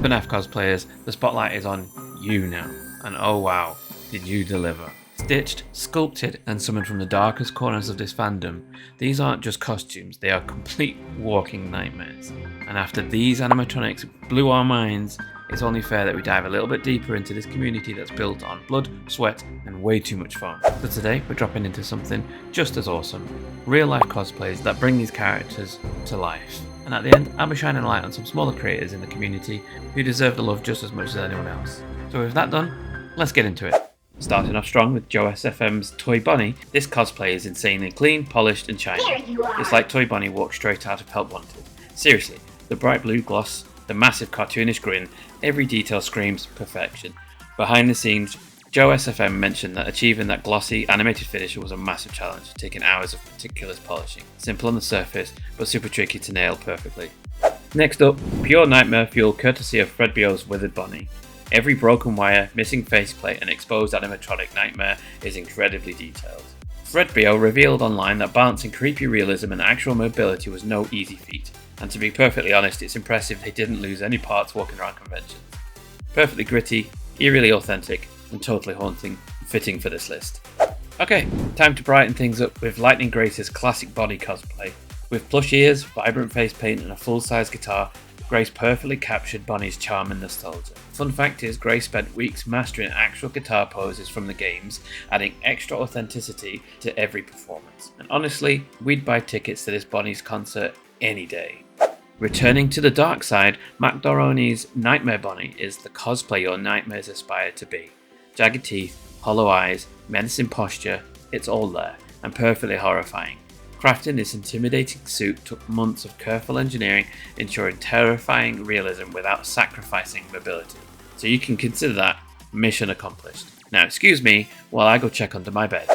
FNAF Cosplayers, the spotlight is on you now, and oh wow, did you deliver. Stitched, sculpted, and summoned from the darkest corners of this fandom, these aren't just costumes, they are complete walking nightmares. And after these animatronics blew our minds, it's only fair that we dive a little bit deeper into this community that's built on blood, sweat, and way too much fun. So today, we're dropping into something just as awesome, real life cosplays that bring these characters to life. And at the end, I'll be shining a light on some smaller creators in the community who deserve the love just as much as anyone else. So with that done, let's get into it. Starting off strong with JoeSFM's Toy Bonnie, this cosplay is insanely clean, polished and shiny. It's like Toy Bonnie walked straight out of Help Wanted. Seriously, the bright blue gloss, the massive cartoonish grin, every detail screams perfection. Behind the scenes, JoeSFM mentioned that achieving that glossy, animated finish was a massive challenge, taking hours of meticulous polishing. Simple on the surface, but super tricky to nail perfectly. Next up, pure nightmare fuel courtesy of Fredbeoo's Withered Bonnie. Every broken wire, missing faceplate and exposed animatronic nightmare is incredibly detailed. Fredbeoo revealed online that balancing creepy realism and actual mobility was no easy feat, and to be perfectly honest, it's impressive they didn't lose any parts walking around conventions. Perfectly gritty, eerily authentic, and totally haunting, fitting for this list. Okay, time to brighten things up with Lightning Grace's classic Bonnie cosplay. With plush ears, vibrant face paint and a full-size guitar, Grace perfectly captured Bonnie's charm and nostalgia. Fun fact is, Grace spent weeks mastering actual guitar poses from the games, adding extra authenticity to every performance. And honestly, we'd buy tickets to this Bonnie's concert any day. Returning to the dark side, Macdorni's Nightmare Bonnie is the cosplay your nightmares aspire to be. Jagged teeth, hollow eyes, menacing posture, it's all there, and perfectly horrifying. Crafting this intimidating suit took months of careful engineering, ensuring terrifying realism without sacrificing mobility. So you can consider that mission accomplished. Now excuse me while I go check under my bed.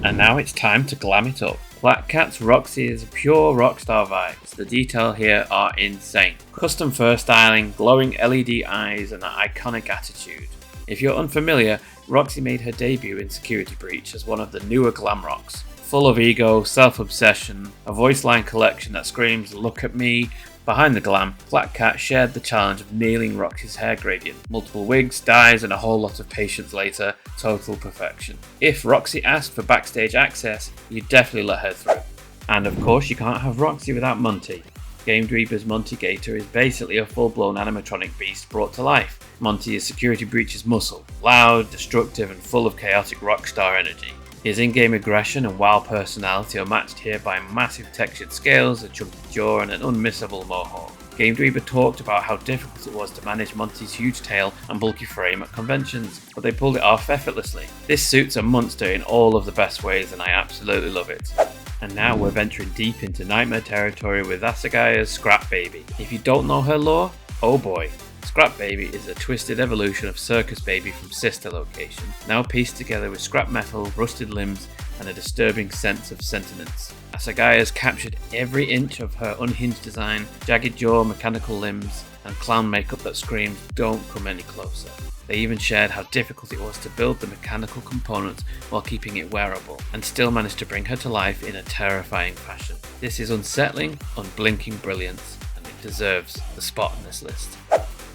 And now it's time to glam it up. Platcatt's Roxy is pure rockstar vibes. The detail here are insane. Custom fur styling, glowing LED eyes, and an iconic attitude. If you're unfamiliar, Roxy made her debut in Security Breach as one of the newer glam rocks. Full of ego, self-obsession, a voice line collection that screams "look at me." Behind the glam, Platcatt shared the challenge of nailing Roxy's hair gradient. Multiple wigs, dyes, and a whole lot of patience later, total perfection. If Roxy asked for backstage access, you'd definitely let her through. And of course, you can't have Roxy without Monty. GameDweeber's Monty Gator is basically a full-blown animatronic beast brought to life. Monty is Security Breach's muscle, loud, destructive, and full of chaotic rockstar energy. His in-game aggression and wild personality are matched here by massive textured scales, a chunky jaw, and an unmissable mohawk. GameDweeber talked about how difficult it was to manage Monty's huge tail and bulky frame at conventions, but they pulled it off effortlessly. This suit's a monster in all of the best ways, and I absolutely love it. And now we're venturing deep into nightmare territory with Asagaia's Scrap Baby. If you don't know her lore, oh boy. Scrap Baby is a twisted evolution of Circus Baby from Sister Location, now pieced together with scrap metal, rusted limbs, and a disturbing sense of sentience. Asagaia's captured every inch of her unhinged design, jagged jaw, mechanical limbs, and clown makeup that screams "don't come any closer." They even shared how difficult it was to build the mechanical components while keeping it wearable, and still managed to bring her to life in a terrifying fashion. This is unsettling, unblinking brilliance, and it deserves the spot on this list.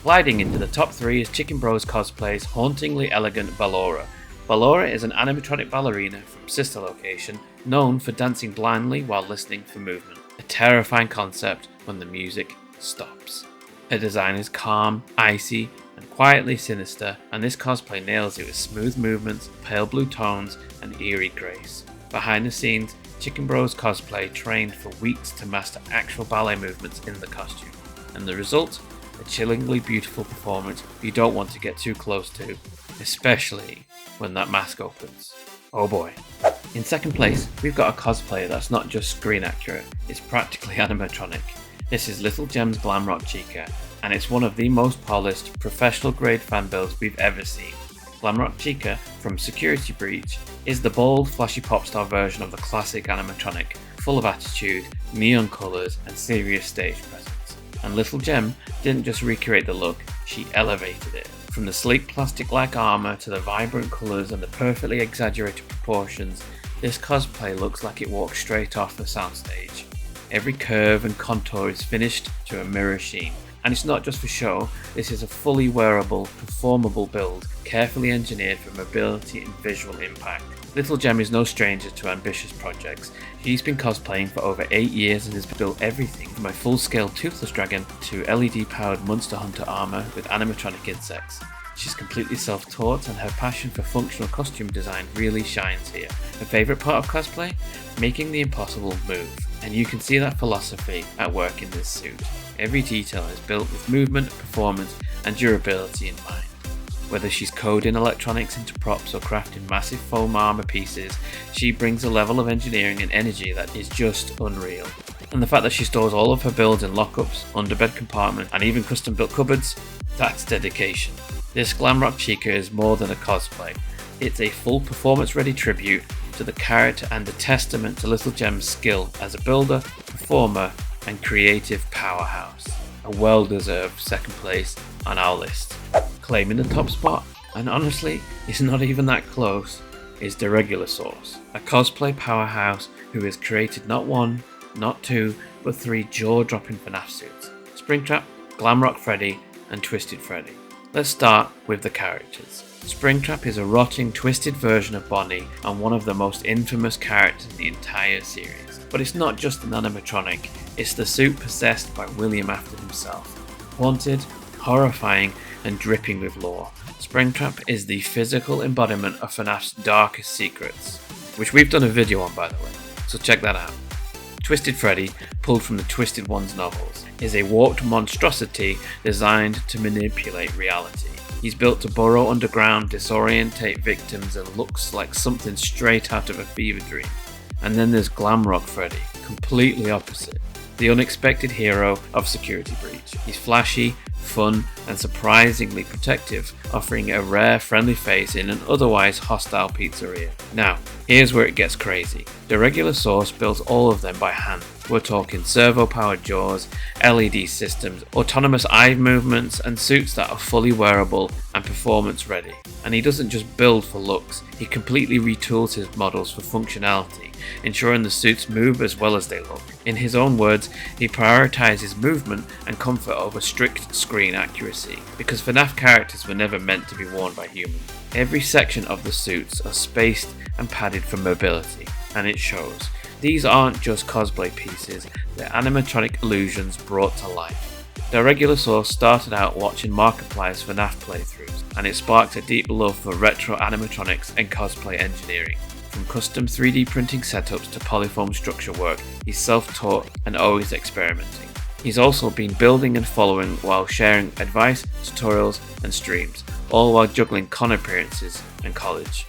Gliding into the top 3 is Chickenbroscosplays' hauntingly elegant Ballora. Ballora is an animatronic ballerina from Sister Location, known for dancing blindly while listening for movement. A terrifying concept when the music stops. Her design is calm, icy, and quietly sinister, and this cosplay nails it with smooth movements, pale blue tones, and eerie grace. Behind the scenes, Chickenbroscosplay trained for weeks to master actual ballet movements in the costume, and the result? A chillingly beautiful performance you don't want to get too close to, especially when that mask opens. Oh boy. In second place, we've got a cosplay that's not just screen accurate, it's practically animatronic. This is LittleJem's Glamrock Chica, and it's one of the most polished, professional grade fan builds we've ever seen. Glamrock Chica from Security Breach is the bold, flashy pop star version of the classic animatronic, full of attitude, neon colours, and serious stage presence. And LittleJem didn't just recreate the look, she elevated it. From the sleek plastic-like armour to the vibrant colours and the perfectly exaggerated proportions, this cosplay looks like it walked straight off the soundstage. Every curve and contour is finished to a mirror sheen, And it's not just for show, this is a fully wearable, performable build, carefully engineered for mobility and visual impact. LittleJem is no stranger to ambitious projects. She's been cosplaying for over 8 years and has built everything from a full-scale toothless dragon to LED-powered Monster Hunter armor with animatronic insects. She's completely self-taught and her passion for functional costume design really shines here. Her favourite part of cosplay? Making the impossible move. And you can see that philosophy at work in this suit. Every detail is built with movement, performance and durability in mind. Whether she's coding electronics into props or crafting massive foam armor pieces, she brings a level of engineering and energy that is just unreal. And the fact that she stores all of her builds in lockups, underbed compartments and even custom built cupboards, that's dedication. This Glamrock Chica is more than a cosplay. It's a full performance ready tribute to the character and a testament to LittleJem's skill as a builder, performer and creative powerhouse. A well deserved second place on our list. Claiming the top spot, and honestly it's not even that close, is the Regular Source, a cosplay powerhouse who has created not one, not two, but 3 jaw-dropping FNAF suits: Springtrap, Glamrock Freddy and Twisted Freddy. Let's start with the characters. Springtrap is a rotting, twisted version of Bonnie and one of the most infamous characters in the entire series. But it's not just an animatronic, it's the suit possessed by William Afton himself. Haunted, horrifying and dripping with lore, Springtrap is the physical embodiment of FNAF's darkest secrets, which we've done a video on by the way, so check that out. Twisted Freddy, pulled from the Twisted Ones novels, is a warped monstrosity designed to manipulate reality. He's built to burrow underground, disorientate victims and looks like something straight out of a fever dream. And then there's Glamrock Freddy, completely opposite, the unexpected hero of Security Breach. He's flashy, fun and surprisingly protective, offering a rare friendly face in an otherwise hostile pizzeria. Now, here's where it gets crazy. The Regular Source builds all of them by hand. We're talking servo-powered jaws, LED systems, autonomous eye movements and suits that are fully wearable and performance ready. And he doesn't just build for looks, he completely retools his models for functionality, ensuring the suits move as well as they look. In his own words, he prioritizes movement and comfort over strict screen accuracy, because FNAF characters were never meant to be worn by humans. Every section of the suits are spaced and padded for mobility, and it shows. These aren't just cosplay pieces, they're animatronic illusions brought to life. The Regular Source started out watching Markiplier's FNAF playthroughs, and it sparked a deep love for retro animatronics and cosplay engineering. From custom 3D printing setups to polyfoam structure work, he's self-taught and always experimenting. He's also been building and following while sharing advice, tutorials and streams, all while juggling con appearances and college.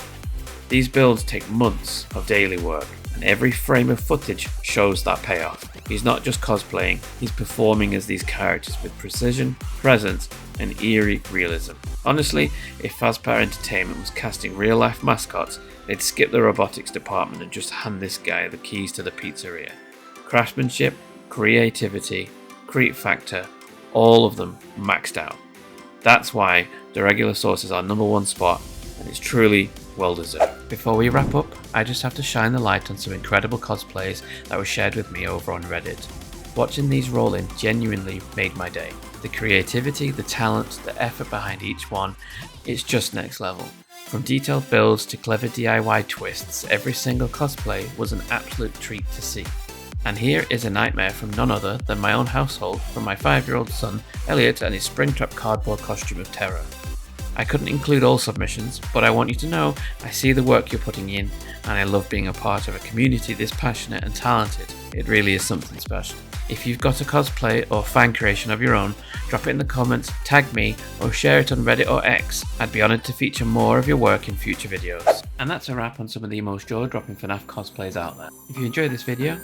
These builds take months of daily work, and every frame of footage shows that payoff. He's not just cosplaying, he's performing as these characters with precision, presence and eerie realism. Honestly, if Fazbear Entertainment was casting real life mascots, they'd skip the robotics department and just hand this guy the keys to the pizzeria. Craftsmanship, creativity, creep factor, all of them maxed out. That's why the Regular Source is our #1 spot, and it's truly well deserved. Before we wrap up, I just have to shine the light on some incredible cosplays that were shared with me over on Reddit. Watching these roll in genuinely made my day. The creativity, the talent, the effort behind each one, it's just next level. From detailed builds to clever DIY twists, every single cosplay was an absolute treat to see. And here is a nightmare from none other than my own household, from my 5-year-old son, Elliot, and his Springtrap cardboard costume of terror. I couldn't include all submissions, but I want you to know I see the work you're putting in, and I love being a part of a community this passionate and talented. It really is something special. If you've got a cosplay or fan creation of your own, drop it in the comments, tag me, or share it on Reddit or X. I'd be honoured to feature more of your work in future videos. And that's a wrap on some of the most jaw-dropping FNAF cosplays out there. If you enjoyed this video,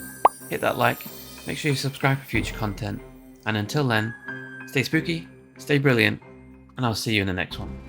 hit that like, make sure you subscribe for future content, and until then, stay spooky, stay brilliant, and I'll see you in the next one.